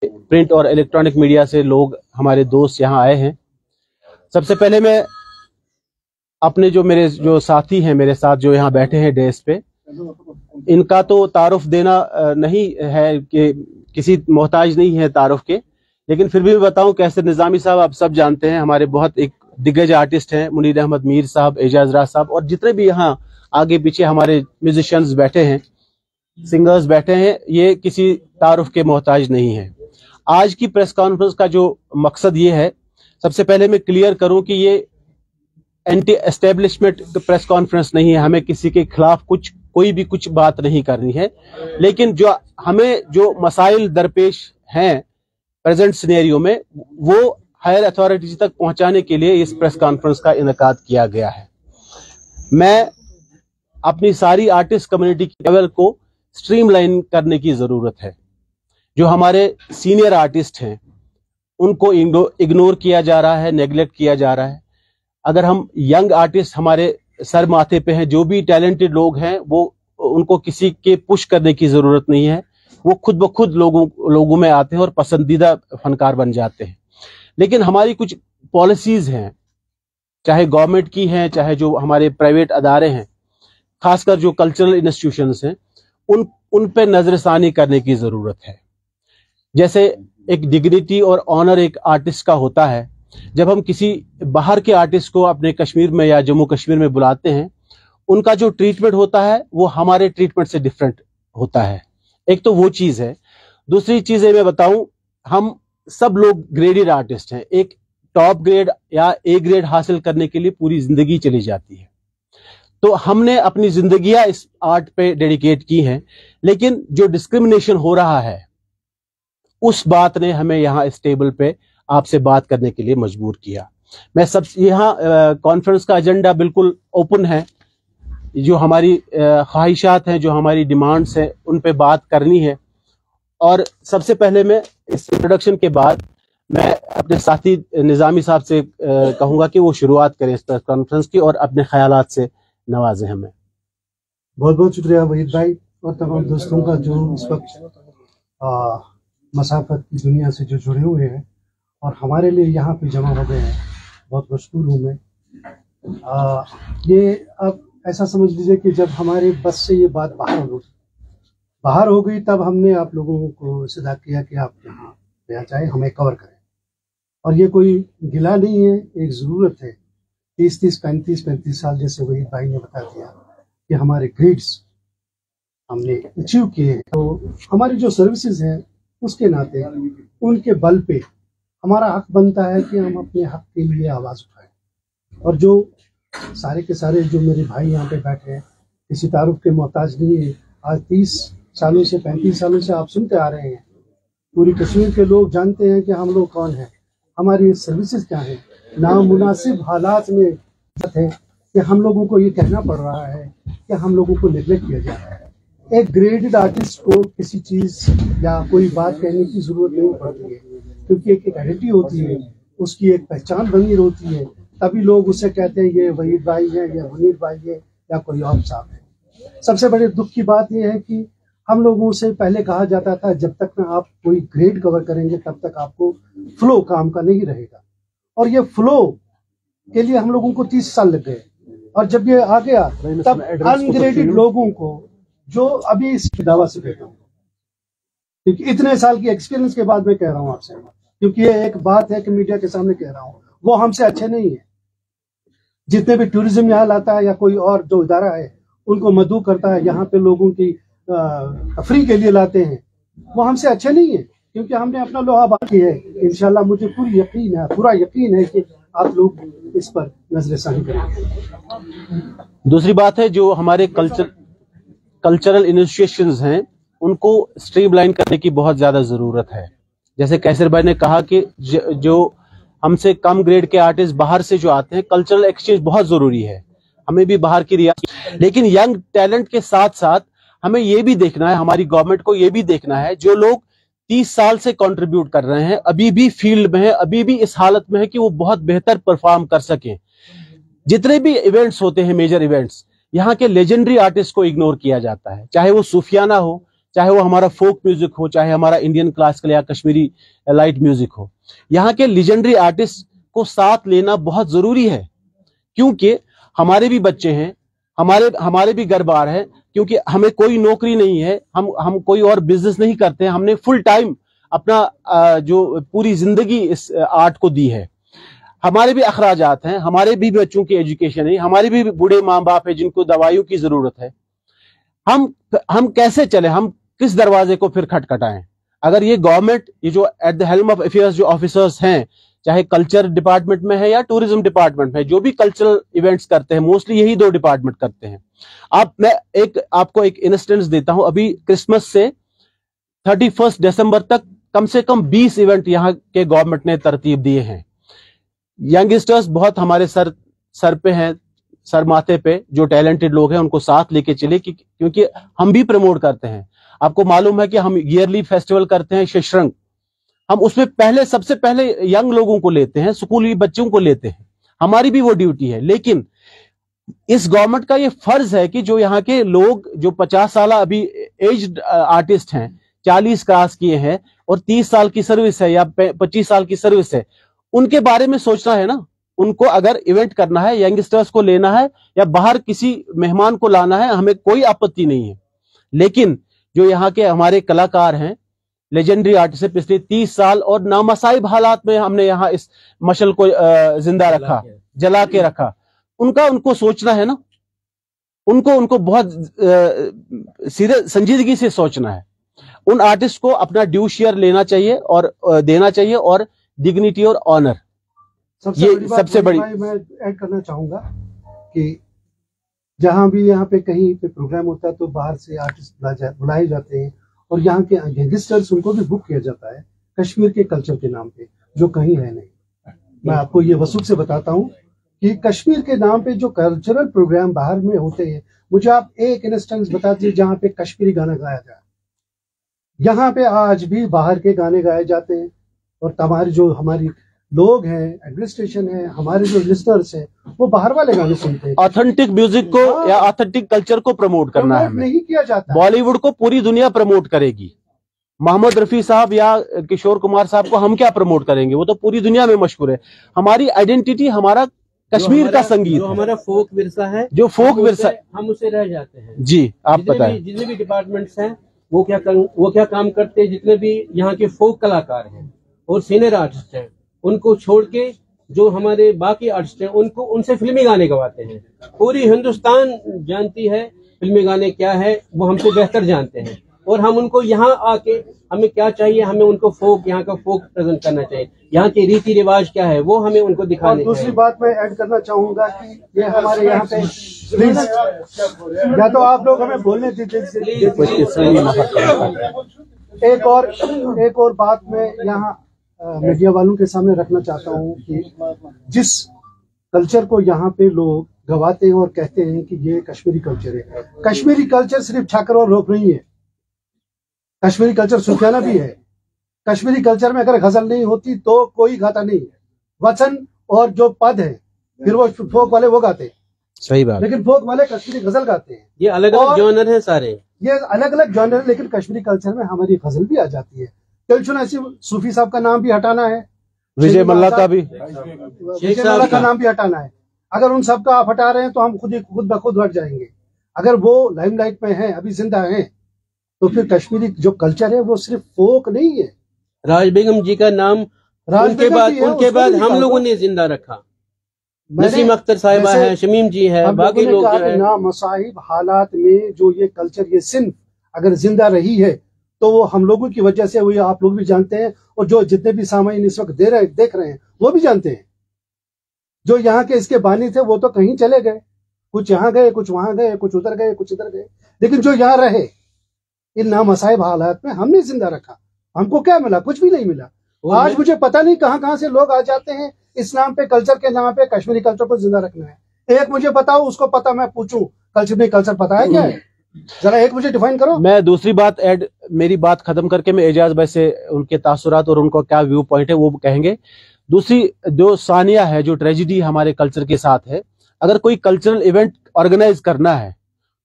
Print और electronic media से लोग, हमारे दोस्त यहाँ आए हैं। सबसे पहले मैं अपने मेरे साथी हैं, मेरे साथ जो यहाँ बैठे हैं डेस्क पे, इनका तो तारुफ देना नहीं है कि किसी मोहताज नहीं है तारुफ के, लेकिन फिर भी मैं बताऊं, कैसर निजामी साहब आप सब जानते हैं, हमारे बहुत एक दिग्गज आर्टिस्ट हैं। मुनीर अहमद मीर साहब, एजाज राज साहब और जितने भी यहाँ आगे पीछे हमारे म्यूजिशियंस बैठे हैं, सिंगर्स बैठे हैं, ये किसी तारुफ के मोहताज नहीं है। आज की प्रेस कॉन्फ्रेंस का जो मकसद ये है, सबसे पहले मैं क्लियर करूं कि ये एंटी एस्टेब्लिशमेंट प्रेस कॉन्फ्रेंस नहीं है। हमें किसी के खिलाफ कोई भी कुछ बात नहीं करनी है, लेकिन जो मसाइल दरपेश हैं प्रेजेंट सिनेरियो में, वो हायर अथॉरिटीज तक पहुंचाने के लिए इस प्रेस कॉन्फ्रेंस का इनेकाद किया गया है। मैं अपनी सारी आर्टिस्ट कम्युनिटी के लेवल को स्ट्रीमलाइन करने की जरूरत है। जो हमारे सीनियर आर्टिस्ट हैं उनको इग्नोर किया जा रहा है, नेग्लेक्ट किया जा रहा है। अगर हम यंग आर्टिस्ट हमारे सर माथे पे हैं, जो भी टैलेंटेड लोग हैं, वो उनको किसी के पुश करने की जरूरत नहीं है, वो खुद ब खुद लोगों में आते हैं और पसंदीदा फनकार बन जाते हैं। लेकिन हमारी कुछ पॉलिसीज हैं, चाहे गवर्नमेंट की हैं, चाहे जो हमारे प्राइवेट अदारे हैं, खासकर जो कल्चरल इंस्टीट्यूशंस हैं, उन पे नजरसानी करने की जरूरत है। जैसे एक डिग्निटी और ऑनर एक आर्टिस्ट का होता है, जब हम किसी बाहर के आर्टिस्ट को अपने कश्मीर में या जम्मू कश्मीर में बुलाते हैं, उनका जो ट्रीटमेंट होता है वो हमारे ट्रीटमेंट से डिफरेंट होता है। एक तो वो चीज है। दूसरी चीज मैं बताऊं, हम सब लोग ग्रेडेड आर्टिस्ट हैं। एक टॉप ग्रेड या ए ग्रेड हासिल करने के लिए पूरी जिंदगी चली जाती है, तो हमने अपनी जिंदगियां इस आर्ट पे डेडिकेट की हैं। लेकिन जो डिस्क्रिमिनेशन हो रहा है, उस बात ने हमें यहाँ इस टेबल पे आपसे बात करने के लिए मजबूर किया। मैं सब यहाँ कॉन्फ्रेंस का एजेंडा बिल्कुल ओपन है। जो हमारी ख्वाहिशात हैं, जो हमारी डिमांड्स हैं, उन पे बात करनी है। और सबसे पहले मैं इस इंट्रोडक्शन के बाद मैं अपने साथी निजामी साहब से कहूंगा कि वो शुरुआत करें इस प्रेस कॉन्फ्रेंस की और अपने ख्यालात से नवाजें हमें। बहुत बहुत शुक्रिया वहीद भाई और तमाम दोस्तों का जो इस वक्त मसाफत की दुनिया से जो जुड़े हुए हैं और हमारे लिए यहाँ पे जमा हो गए हैं। बहुत मशहूर हूँ मैं। ये अब ऐसा समझ लीजिए कि जब हमारे बस से ये बात बाहर हो गई तब हमने आप लोगों को सदा किया कि आप यहाँ पे आ जाए, हमें कवर करें। और ये कोई गिला नहीं है, एक ज़रूरत है। 35 साल जैसे वहीद भाई ने बता दिया कि हमारे ग्रेड्स हमने अचीव किए हैं, तो हमारी जो सर्विसेज हैं उसके नाते उनके बल पे हमारा हक बनता है कि हम अपने हक के लिए आवाज़ उठाएं। और जो सारे के सारे जो मेरे भाई यहाँ पे बैठे हैं, किसी तारुफ के मोहताज नहीं है। आज 30 सालों से 35 सालों से आप सुनते आ रहे हैं, पूरी कश्मीर के लोग जानते हैं कि हम लोग कौन हैं, हमारी सर्विसेज क्या है। नामुनासिब हालात में है कि हम लोगों को ये कहना पड़ रहा है कि हम लोगों को निगलेक्ट किया जा रहा है। एक ग्रेडेड आर्टिस्ट को किसी चीज़ या कोई बात कहने की ज़रूरत नहीं पड़ती है, क्योंकि एक आइडेंटिटी होती है, उसकी एक पहचान बनी होती है। तभी लोग उसे कहते हैं ये वहीद भाई है, या मुनीर भाई है, या कोई और साहब है। सबसे बड़े दुख की बात यह है कि हम लोगों से पहले कहा जाता था जब तक ना आप कोई ग्रेड कवर करेंगे तब तक आपको फ्लो काम का नहीं रहेगा। और ये फ्लो के लिए हम लोगों को 30 साल लग गए। और जब ये आ गया तब अनग्रेडेड लोगों को, जो अभी इस दावा से कहता हूँ, क्योंकि इतने साल की एक्सपीरियंस के बाद मैं कह रहा हूँ आपसे, क्योंकि ये एक बात है कि मीडिया के सामने कह रहा हूँ, वो हमसे अच्छे नहीं है। जितने भी टूरिज्म यहाँ लाता है या कोई और जो इदारा है उनको मदऊ करता है, यहाँ पे लोगों की तफरीह के लिए लाते हैं, वो हमसे अच्छे नहीं है, क्योंकि हमने अपना लोहा बाकी है। इंशाल्लाह मुझे पूरा यकीन है कि आप लोग इस पर नजरसानी करेंगे। दूसरी बात है, जो हमारे कल्चरल इंस्टीट्यूशंस हैं, उनको स्ट्रीमलाइन करने की बहुत ज्यादा जरूरत है। जैसे कैसर भाई ने कहा कि जो हमसे कम ग्रेड के आर्टिस्ट बाहर से जो आते हैं, कल्चरल एक्सचेंज बहुत जरूरी है। हमें भी बाहर की रियासत, लेकिन यंग टैलेंट के साथ साथ हमें ये भी देखना है, हमारी गवर्नमेंट को ये भी देखना है, जो लोग 30 साल से कंट्रीब्यूट कर रहे हैं, अभी भी फील्ड में है, अभी भी इस हालत में है कि वो बहुत बेहतर परफॉर्म कर सकें। जितने भी इवेंट्स होते हैं, मेजर इवेंट्स, यहाँ के लेजेंडरी आर्टिस्ट को इग्नोर किया जाता है, चाहे वो सूफियाना हो, चाहे वो हमारा फोक म्यूजिक हो, चाहे हमारा इंडियन क्लासिकल या कश्मीरी लाइट म्यूजिक हो। यहाँ के लीजेंडरी आर्टिस्ट को साथ लेना बहुत जरूरी है, क्योंकि हमारे भी बच्चे हैं, हमारे भी घर बार है, क्योंकि हमें कोई नौकरी नहीं है, हम कोई और बिजनेस नहीं करते हैं। हमने फुल टाइम अपना जो पूरी जिंदगी इस आर्ट को दी है। हमारे भी अखराजात हैं, हमारे भी बच्चों की एजुकेशन है, हमारे भी बूढ़े माँ बाप है जिनको दवाइयों की जरूरत है। हम कैसे चले, हम किस दरवाजे को फिर खटखटाएं? अगर ये गवर्नमेंट, ये जो at the helm of affairs जो ऑफिसर्स हैं, चाहे कल्चर डिपार्टमेंट में है या टूरिज्म डिपार्टमेंट में, जो भी कल्चरल इवेंट्स करते हैं, मोस्टली यही दो डिपार्टमेंट करते हैं। मैं आपको एक इंस्टेंस देता हूं। अभी क्रिसमस से 31 दिसंबर तक कम से कम 20 इवेंट यहाँ के गवर्नमेंट ने तरतीब दिए हैं। यंगस्टर्स बहुत हमारे सर पे हैं, सर माथे पे जो टैलेंटेड लोग हैं उनको साथ लेके चले, क्योंकि हम भी प्रमोट करते हैं। आपको मालूम है कि हम ईयरली फेस्टिवल करते हैं शशरंग, हम उसमें सबसे पहले यंग लोगों को लेते हैं, स्कूली बच्चों को लेते हैं, हमारी भी वो ड्यूटी है। लेकिन इस गवर्नमेंट का ये फर्ज है कि जो यहाँ के लोग जो 50 साल अभी एज्ड आर्टिस्ट हैं, 40 क्रॉस किए हैं और 30 साल की सर्विस है या 25 साल की सर्विस है, उनके बारे में सोचना है ना। उनको अगर इवेंट करना है, यंगस्टर्स को लेना है या बाहर किसी मेहमान को लाना है, हमें कोई आपत्ति नहीं है। लेकिन जो यहाँ के हमारे कलाकार हैं, लेजेंडरी आर्टिस्ट है, पिछले 30 साल और नामसाइब हालात में हमने यहाँ इस मशल को जिंदा रखा, जला के रखा, उनको सोचना है ना। उनको बहुत सीधे संजीदगी से सोचना है। उन आर्टिस्ट को अपना ड्यू शेयर लेना चाहिए और देना चाहिए, और डिग्निटी और ऑनर, ये सबसे बड़ी। मैं ऐड करना चाहूंगा कि जहां भी यहाँ पे कहीं पे प्रोग्राम होता है तो बाहर से आर्टिस्ट बुलाए जाते हैं, और यहाँ के यंगस्टर्स उनको भी बुक किया जाता है कश्मीर के कल्चर के नाम पे, जो कहीं है नहीं। मैं आपको ये वसूख से बताता हूँ कि कश्मीर के नाम पे जो कल्चरल प्रोग्राम बाहर में होते हैं, मुझे आप एक इंस्टेंस बता दीजिए जहाँ पे कश्मीरी गाना गाया जाए। यहाँ पे आज भी बाहर के गाने गाए जाते हैं, और हमारी लोग हैं, एडमिनिस्ट्रेशन है, हमारे जो लिस्टनर्स हैं, वो बाहर वाले गाने सुनते हैं। ऑथेंटिक म्यूजिक को या ऑथेंटिक कल्चर को प्रमोट करना है, नहीं किया जाता। बॉलीवुड को पूरी दुनिया प्रमोट करेगी। मोहम्मद रफी साहब या किशोर कुमार साहब को हम क्या प्रमोट करेंगे, वो तो पूरी दुनिया में मशहूर है। हमारी आइडेंटिटी, हमारा कश्मीर का संगीत, जो हमारा फोक विरसा है, जो फोक विरसा, हम उसे रह जाते हैं। जी आप बताएं, जितने भी डिपार्टमेंट्स हैं वो क्या काम करते हैं। जितने भी यहाँ के फोक कलाकार हैं और सीनियर आर्टिस्ट हैं, उनको छोड़ के जो हमारे बाकी आर्टिस्ट हैं, उनसे फिल्मी गाने गवाते हैं। पूरी हिंदुस्तान जानती है फिल्मी गाने क्या है, वो हमसे बेहतर जानते हैं। और हम उनको यहाँ आके, हमें क्या चाहिए, हमें उनको फोक, यहाँ का फोक प्रेजेंट करना चाहिए। यहाँ के रीति रिवाज क्या है वो हमें उनको दिखाने चाहिए। दूसरी बात मैं ऐड करना चाहूंगा कि ये हमारे यहाँ पे या तो आप लोग हमें बोलने दीजिए। एक और बात मैं यहाँ मीडिया वालों के सामने रखना चाहता हूँ कि जिस कल्चर को यहाँ पे लोग गवाते हैं और कहते हैं कि ये कश्मीरी कल्चर है, कश्मीरी कल्चर सिर्फ छाकर और रोक नहीं है। कश्मीरी कल्चर सूफियाना भी है। कश्मीरी कल्चर में अगर गजल नहीं होती तो कोई गाता नहीं है। वचन और जो पद है, फिर वो फोक वाले वो गाते हैं, सही बात, लेकिन फोक वाले कश्मीरी गजल गाते हैं। ये अलग अलग जॉनर है सारे, ये अलग अलग जॉनर है, लेकिन कश्मीरी कल्चर में हमारी गजल भी आ जाती है। कलचुना सूफी साहब का नाम भी हटाना है, विजय मल्ला का भी, विजय मल्ला का नाम भी हटाना है। अगर उन सब का आप हटा रहे हैं तो हम खुद ब खुद हट जाएंगे। अगर वो लाइमलाइट में है, अभी जिंदा है, तो फिर कश्मीरी जो कल्चर है वो सिर्फ फोक नहीं है। राज बेगम जी का नाम उनके बाद हम लोगों ने जिंदा रखा। नसीम अख्तर साहिबा है, शमीम जी है, बाकी लोग ना मसाहिब हालात में जो ये कल्चर, ये सिंफ अगर जिंदा रही है तो वो हम लोगों की वजह से हुई। आप लोग भी जानते हैं, और जो जितने भी सामाइन इस वक्त देख रहे हैं वो भी जानते हैं। जो यहाँ के इसके बानी थे वो तो कहीं चले गए, कुछ यहाँ गए, कुछ वहां गए, कुछ उधर गए, कुछ इधर गए, लेकिन जो यहाँ रहे इन नामसाइब हालात में हमने जिंदा रखा। हमको क्या मिला? कुछ भी नहीं मिला। आज मुझे पता नहीं कहाँ से लोग आ जाते हैं इस नाम पे, कल्चर के नाम पे कश्मीरी कल्चर को जिंदा रखना है। एक मुझे बताओ, उसको पता, मैं पूछूं कल्चर पता है क्या है? जरा एक मुझे डिफाइन करो। मैं दूसरी बात मेरी बात खत्म करके मैं एजाज भाई से उनके तासुरात और उनको क्या व्यू पॉइंट है वो कहेंगे। दूसरी जो सानिया है, जो ट्रेजिडी हमारे कल्चर के साथ है, अगर कोई कल्चरल इवेंट ऑर्गेनाइज करना है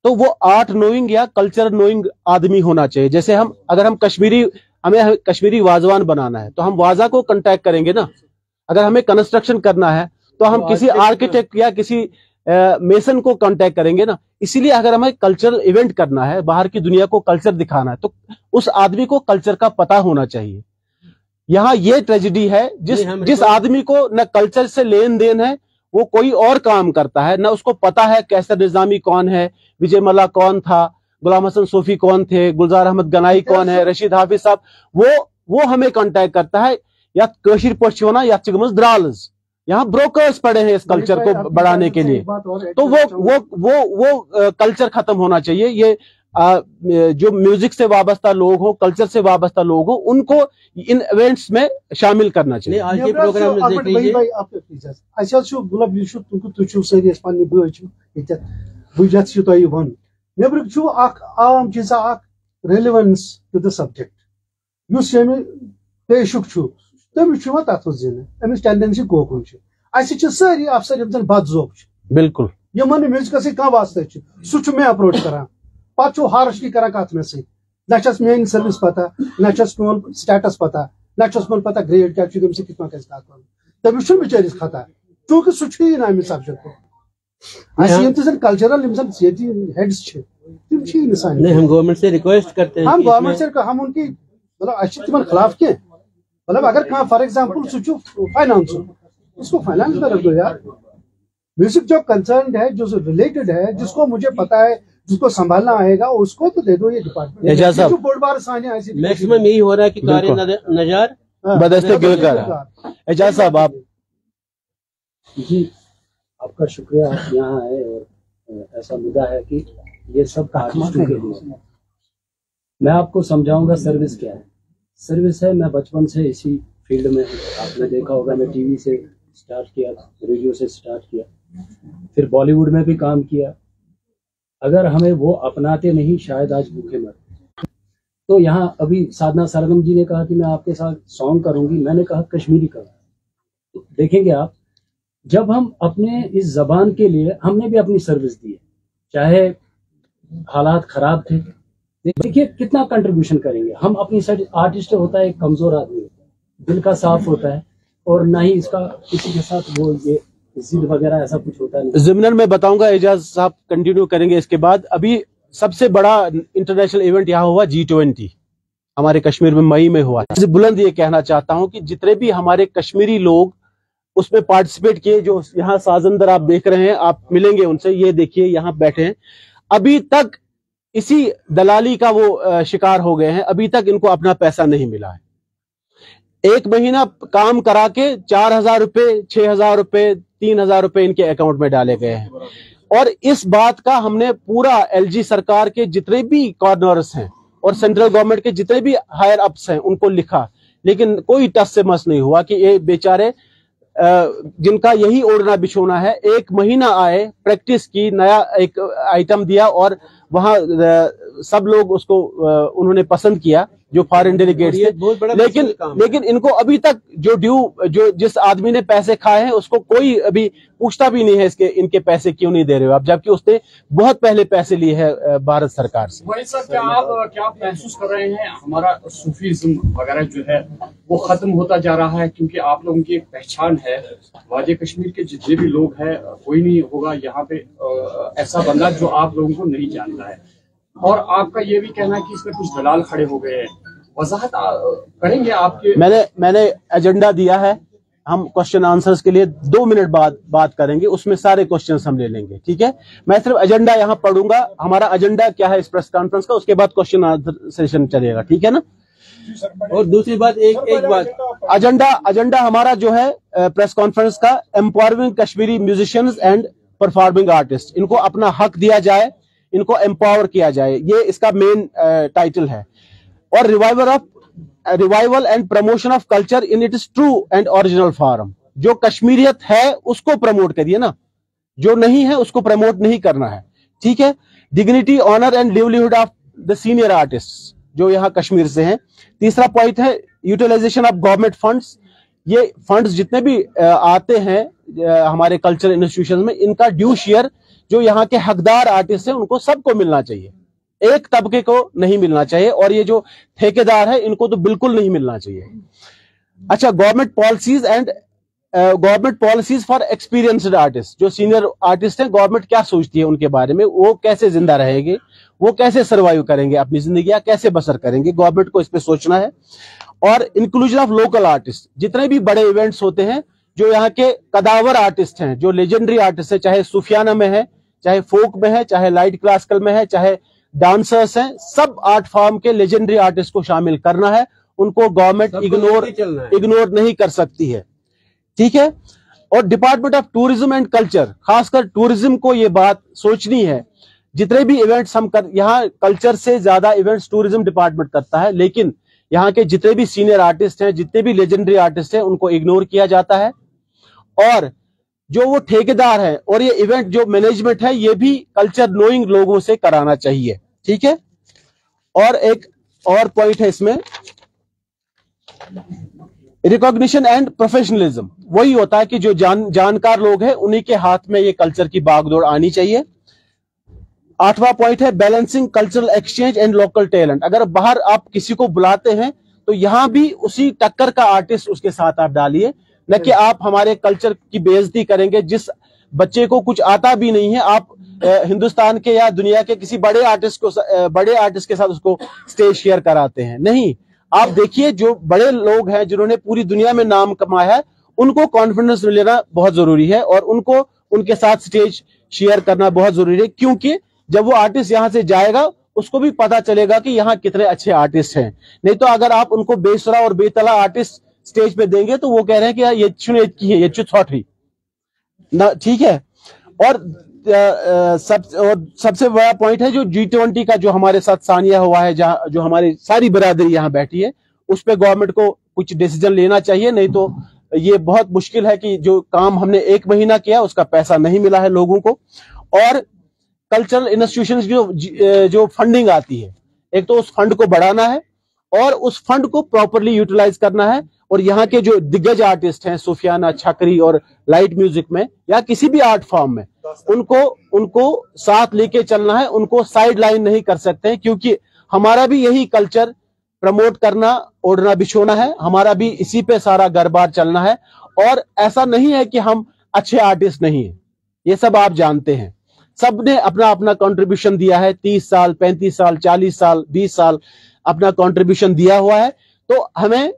तो वो आर्ट नोइंग या कल्चर नोइंग आदमी होना चाहिए। जैसे अगर हमें कश्मीरी वाजवान बनाना है तो हम वाजा को कांटेक्ट करेंगे ना। अगर हमें कंस्ट्रक्शन करना है तो हम किसी आर्किटेक्ट या किसी मेसन को कांटेक्ट करेंगे ना। इसीलिए अगर हमें कल्चरल इवेंट करना है, बाहर की दुनिया को कल्चर दिखाना है, तो उस आदमी को कल्चर का पता होना चाहिए। यहाँ ये ट्रेजेडी है, जिस आदमी को न कल्चर से लेन देन है, वो कोई और काम करता है, न उसको पता है कैसर निजामी कौन है, विजय मल्ला कौन था, गुलाम हसन सूफी कौन थे, गुलजार अहमद गनाई कौन है, रशीद हाफिज साहब, वो हमें कांटेक्ट करता है। या कशीर पश्चिमा या चिगमस द्राल्स, यहाँ ब्रोकर्स पड़े हैं इस कल्चर को बढ़ाने के लिए। तो वो कल्चर खत्म होना चाहिए। ये जो म्यूजिक से वाबस्ता लोग हो, कल्चर से वाबस्ता लोग हो, उनको इन इवेंट्स में शामिल करना चाहिए। आज के प्रोग्राम में देख लीजिए सारी अफसर बद जोक बिल्कुल म्यूजिक कह वास्ते सह मे अप्रोच कर पे हार्शली कर कत मे सस मेन सर्विस पता ना मोन स्टेटस पता ना मोन पता ग्रेड क्या तमिस कित तमिस बिचारिस खता चूंकि सह ना अमि सब्जेक्ट कल्चरल हेड्स हम गवर्नमेंट से रिक्वेस्ट करते हैं, हम गवर्नमेंट से हम उनकी मतलब खिलाफ क्या मतलब अगर कहाँ फॉर एग्जाम्पल सह फाइनेंस उसको फाइनेंस में रख दो यार। म्यूजिक जो कंसर्न है, जो रिलेटेड है, जिसको मुझे पता है, जिसको संभालना आएगा, उसको तो दे दो ये डिपार्टमेंट। जो बोर्ड बार मैक्सिमम यही हो रहा है कि कारी नजार बदस्ते एजाज साहब आप जी, आपका शुक्रिया, आप यहाँ आए और ऐसा मुद्दा है कि ये सब आर्टिस्टों के लिए मैं आपको समझाऊंगा सर्विस क्या है। सर्विस है, मैं बचपन से इसी फील्ड में, आपने देखा होगा मैं टीवी से स्टार्ट किया, रेडियो से स्टार्ट किया, फिर बॉलीवुड में भी काम किया। अगर हमें वो अपनाते नहीं शायद आज भूखे मरते। तो यहाँ अभी साधना सरगम जी ने कहा कि मैं आपके साथ सॉन्ग करूंगी, मैंने कहा कश्मीरी करूँ। देखेंगे आप, जब हम अपने इस जबान के लिए हमने भी अपनी सर्विस दी है, चाहे हालात खराब थे, देखिए कितना कंट्रीब्यूशन करेंगे हम अपनी साइड। आर्टिस्ट होता है एक कमजोर आदमी होता है, दिल का साफ होता है, और ना ही इसका किसी के साथ वो ये जिद वगैरह ऐसा कुछ होता नहीं। ज़िमनन मैं बताऊंगा, एजाज साहब कंटिन्यू करेंगे इसके बाद। अभी सबसे बड़ा इंटरनेशनल इवेंट यहाँ हुआ G20, हमारे कश्मीर में मई में हुआ। बुलंद ये कहना चाहता हूँ कि जितने भी हमारे कश्मीरी लोग उसमें पार्टिसिपेट किए, जो यहाँ साजंदर आप देख रहे हैं, आप मिलेंगे उनसे, ये देखिए यहाँ बैठे हैं, अभी तक इसी दलाली का वो शिकार हो गए हैं। अभी तक इनको अपना पैसा नहीं मिला है। 1 महीना काम करा के 4,000 रुपए, 6,000 रुपए, 3,000 रुपए इनके अकाउंट में डाले गए हैं। और इस बात का हमने पूरा LG सरकार के जितने भी कॉर्नर्स हैं और सेंट्रल गवर्नमेंट के जितने भी हायर अप्स हैं उनको लिखा, लेकिन कोई टस से मस नहीं हुआ कि ये बेचारे जिनका यही ओढ़ना बिछोना है, 1 महीना आए, प्रैक्टिस की, नया एक आइटम दिया और वहां सब लोग उसको उन्होंने पसंद किया, जो फॉरेन डेलीगेट्स थे। लेकिन इनको अभी तक जो जिस आदमी ने पैसे खाए हैं उसको कोई अभी पूछता भी नहीं है इनके पैसे क्यों नहीं दे रहे हो आप, जबकि उसने बहुत पहले पैसे लिए हैं भारत सरकार से। वही सर, क्या आप महसूस कर रहे हैं हमारा सूफीज्म वगैरह जो है वो खत्म होता जा रहा है? क्योंकि आप लोगों की एक पहचान है, वादी कश्मीर के जितने भी लोग हैं, कोई नहीं होगा यहाँ पे ऐसा बंदा जो आप लोगों को नहीं जानता है। और आपका ये भी कहना है कि इसमें कुछ दलाल खड़े हो गए हैं, वजाहत करेंगे आपके? मैंने एजेंडा दिया है, हम क्वेश्चन आंसर्स के लिए 2 मिनट बाद बात करेंगे, उसमें सारे क्वेश्चंस हम ले लेंगे, ठीक है? मैं सिर्फ एजेंडा यहाँ पढ़ूंगा, हमारा एजेंडा क्या है इस प्रेस कॉन्फ्रेंस का, उसके बाद क्वेश्चन आंसर सेशन चलेगा, ठीक है ना? और दूसरी बात, एक बात, एजेंडा हमारा जो है प्रेस कॉन्फ्रेंस का, empowering Kashmiri musicians and performing artist, इनको अपना हक दिया जाए, इनको एम्पावर किया जाए, ये इसका मेन टाइटल है। और revival and promotion of culture in its true and original form. जो कश्मीरियत है उसको प्रमोट करिए ना, जो नहीं है उसको प्रमोट नहीं करना है, ठीक है? Dignity, honour and livelihood of the senior artist जो यहाँ कश्मीर से हैं। तीसरा पॉइंट है यूटिलाइजेशन ऑफ गवर्नमेंट फंड्स। ये फंड्स जितने भी आते हैं हमारे कल्चर इंस्टीट्यूशन में, इनका ड्यू शेयर जो यहाँ के हकदार आर्टिस्ट हैं उनको सबको मिलना चाहिए, एक तबके को नहीं मिलना चाहिए, और ये जो ठेकेदार है इनको तो बिल्कुल नहीं मिलना चाहिए। अच्छा, government policies for experienced artist, जो सीनियर आर्टिस्ट हैं, गवर्नमेंट क्या सोचती है उनके बारे में, वो कैसे जिंदा रहेंगे, वो कैसे सर्वाइव करेंगे अपनी जिंदगी, कैसे बसर करेंगे, गवर्नमेंट को इस पे सोचना है। और इंक्लूजन ऑफ लोकल आर्टिस्ट, जितने भी बड़े इवेंट्स होते हैं, जो यहाँ के कदावर आर्टिस्ट हैं, जो लेजेंडरी आर्टिस्ट है, चाहे सूफियाना में है, चाहे फोक में है, चाहे लाइट क्लासिकल में है, चाहे डांसर्स हैं, सब आर्ट फॉर्म के लेजेंडरी आर्टिस्ट को शामिल करना है। उनको गवर्नमेंट इग्नोर नहीं कर सकती है, ठीक है। और department of tourism and culture, खासकर टूरिज्म को ये बात सोचनी है, जितने भी इवेंट्स हम यहाँ कल्चर से ज्यादा इवेंट्स टूरिज्म डिपार्टमेंट करता है, लेकिन यहाँ के जितने भी सीनियर आर्टिस्ट हैं, जितने भी लेजेंडरी आर्टिस्ट हैं, उनको इग्नोर किया जाता है। और जो वो ठेकेदार है और ये इवेंट जो मैनेजमेंट है, ये भी कल्चर नोइंग लोगों से कराना चाहिए, ठीक है। और एक और पॉइंट है इसमें, रिकॉग्निशन एंड प्रोफेशनलिज्म, वही होता है कि जो जानकार लोग हैं उन्हीं के हाथ में ये कल्चर की बागडोर आनी चाहिए। 8वां पॉइंट है balancing cultural exchange and local talent. अगर बाहर आप किसी को बुलाते हैं तो यहां भी उसी टक्कर का आर्टिस्ट उसके साथ आप डालिए, न कि आप हमारे कल्चर की बेइज्जती करेंगे। जिस बच्चे को कुछ आता भी नहीं है, आप हिंदुस्तान के या दुनिया के किसी बड़े आर्टिस्ट के साथ उसको स्टेज शेयर कराते हैं। नहीं, आप देखिए जो बड़े लोग हैं जिन्होंने पूरी दुनिया में नाम कमाया है, उनको कॉन्फिडेंस लेना बहुत जरूरी है और उनको उनके साथ स्टेज शेयर करना बहुत जरूरी है, क्योंकि जब वो आर्टिस्ट यहां से जाएगा उसको भी पता चलेगा कि यहाँ कितने अच्छे आर्टिस्ट हैं। नहीं तो अगर आप उनको बेसुरा और बेतला आर्टिस्ट स्टेज पे देंगे तो वो कह रहे हैं कि यार ये चुने की है, ये चुथौटी ना, ठीक है। और सबसे बड़ा पॉइंट है जो G20 का जो हमारे साथ सानिया हुआ है, जहां जो हमारी सारी बिरादरी यहाँ बैठी है, उस पे गवर्नमेंट को कुछ डिसीजन लेना चाहिए। नहीं तो ये बहुत मुश्किल है कि जो काम हमने 1 महीना किया उसका पैसा नहीं मिला है लोगों को। और कल्चरल इंस्टीट्यूशंस जो फंडिंग आती है, एक तो उस फंड को बढ़ाना है और उस फंड को प्रॉपरली यूटिलाइज करना है। और यहाँ के जो दिग्गज आर्टिस्ट हैं, सूफियाना, छकरी और लाइट म्यूजिक में या किसी भी आर्ट फॉर्म में, उनको साथ लेके चलना है, उनको साइड लाइन नहीं कर सकते हैं, क्योंकि हमारा भी यही कल्चर प्रमोट करना, ओढ़ना बिछोना है, हमारा भी इसी पे सारा घर-बार चलना है। और ऐसा नहीं है कि हम अच्छे आर्टिस्ट नहीं है, ये सब आप जानते हैं। सबने अपना अपना कंट्रीब्यूशन दिया है, 30 साल, 35 साल, 40 साल, 20 साल अपना कंट्रीब्यूशन दिया हुआ है। तो हमें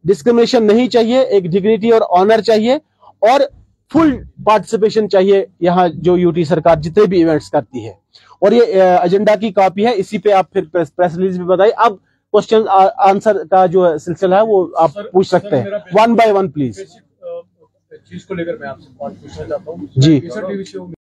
डिस्क्रिमिनेशन नहीं चाहिए, एक डिग्निटी और ऑनर चाहिए और फुल पार्टिसिपेशन चाहिए यहाँ जो यूटी सरकार जितने भी इवेंट्स करती है। और ये एजेंडा की कॉपी है, इसी पे आप फिर प्रेस रिलीज भी बताइए। अब क्वेश्चन आंसर का जो सिलसिला है वो आप पूछ सकते हैं, 1 by 1 प्लीज। चीज को लेकर मैं आपसे पूछना चाहता हूँ जी।